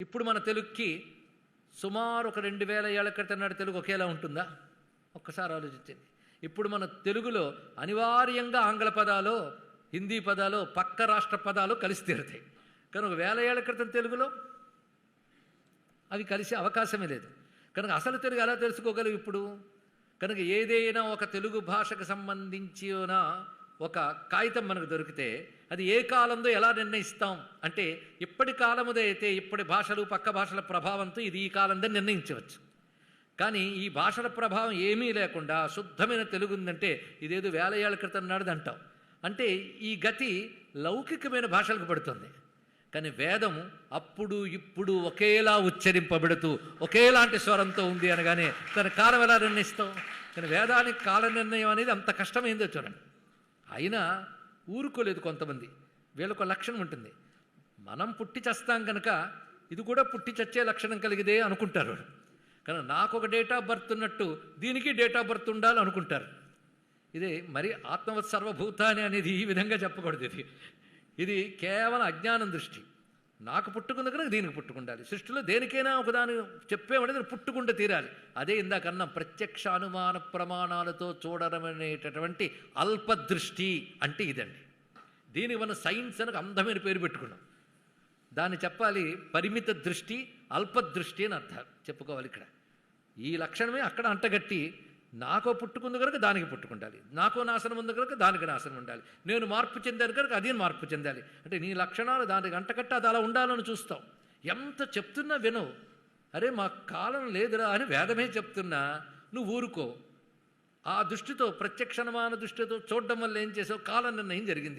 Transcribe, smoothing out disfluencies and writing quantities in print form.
ఇప్పుడు మన తెలుగుకి సుమారు ఒక 2000 ఏళ్ల క్రితం నాటి తెలుగు ఒకేలా ఉంటుందా? ఒక్కసారి ఆలోచించండి. ఇప్పుడు మన తెలుగులో అనివార్యంగా ఆంగ్ల పదాలు, హిందీ పదాలు, పక్క రాష్ట్ర పదాలు కలిసి తీరుతాయి. కానీ ఒక 1000 ఏళ్ల క్రితం తెలుగులో అవి కలిసే అవకాశమే లేదు. కనుక అసలు తెలుగు ఎలా తెలుసుకోగలవు ఇప్పుడు? కనుక ఏదైనా ఒక తెలుగు భాషకు సంబంధించిన ఒక కాగితం మనకు దొరికితే అది ఏ కాలంలో ఎలా నిర్ణయిస్తాం అంటే, ఇప్పటి కాలముదే అయితే ఇప్పటి భాషలు పక్క భాషల ప్రభావంతో ఇది ఈ కాలంలో నిర్ణయించవచ్చు. కానీ ఈ భాషల ప్రభావం ఏమీ లేకుండా శుద్ధమైన తెలుగు ఉందంటే ఇదేదో 1000 ఏళ్ల క్రితం నాటిది అంటాం. అంటే ఈ గతి లౌకికమైన భాషలకు పడుతుంది. కానీ వేదం అప్పుడు ఇప్పుడు ఒకేలా ఉచ్చరింపబడుతూ ఒకేలాంటి స్వరంతో ఉంది అనగానే తన కాలం ఎలా నిర్ణయిస్తాం? కానీ వేదానికి కాల నిర్ణయం అనేది అంత కష్టమైందో చూడండి. అయినా ఊరుకోలేదు కొంతమంది. వీళ్ళకు లక్షణం ఉంటుంది, మనం పుట్టి చస్తాం కనుక ఇది కూడా పుట్టి చచ్చే లక్షణం కలిగిదే అనుకుంటారు. కానీ నాకు ఒక డేట్ ఆఫ్ బర్త్ ఉన్నట్టు దీనికి డేట్ ఆఫ్ బర్త్ ఉండాలి అనుకుంటారు. ఇది మరి ఆత్మవత్ సర్వభూతాన్ని అనేది ఈ విధంగా చెప్పకూడదు. ఇది కేవలం అజ్ఞానం దృష్టి. నాకు పుట్టుకుంది కనుక దీనికి పుట్టుకుండాలి. సృష్టిలో దేనికైనా ఒకదాని చెప్పేమనేది పుట్టుకుంటే తీరాలి. అదే ఇందాకన్నా ప్రత్యక్ష అనుమాన ప్రమాణాలతో చూడడం అనేటటువంటి అల్పదృష్టి అంటే ఇదండి. దీనికి మనం సైన్స్ అని అందమైన పేరు పెట్టుకున్నాం. దాన్ని చెప్పాలి పరిమిత దృష్టి, అల్పదృష్టి అని అర్థాలు చెప్పుకోవాలి. ఇక్కడ ఈ లక్షణమే అక్కడ అంటగట్టి, నాకో పుట్టుకుంది కనుక దానికి పుట్టుకుండాలి, నాకో నాశనం ఉంది కనుక దానికి నాశనం ఉండాలి, నేను మార్పు చెందాను కనుక అది మార్పు చెందాలి అంటే నీ లక్షణాలు దానికి అంటగట్టి అది అలా ఉండాలని చూస్తావు. ఎంత చెప్తున్నా వినవు. అరే మా కాలం లేదురా అని వేదమే చెప్తున్నా నువ్వు ఊరుకో. ఆ దృష్టితో ప్రత్యక్షణమాన దృష్టితో చూడడం వల్ల ఏం చేసావు? కాలం నిర్ణయం జరిగింది.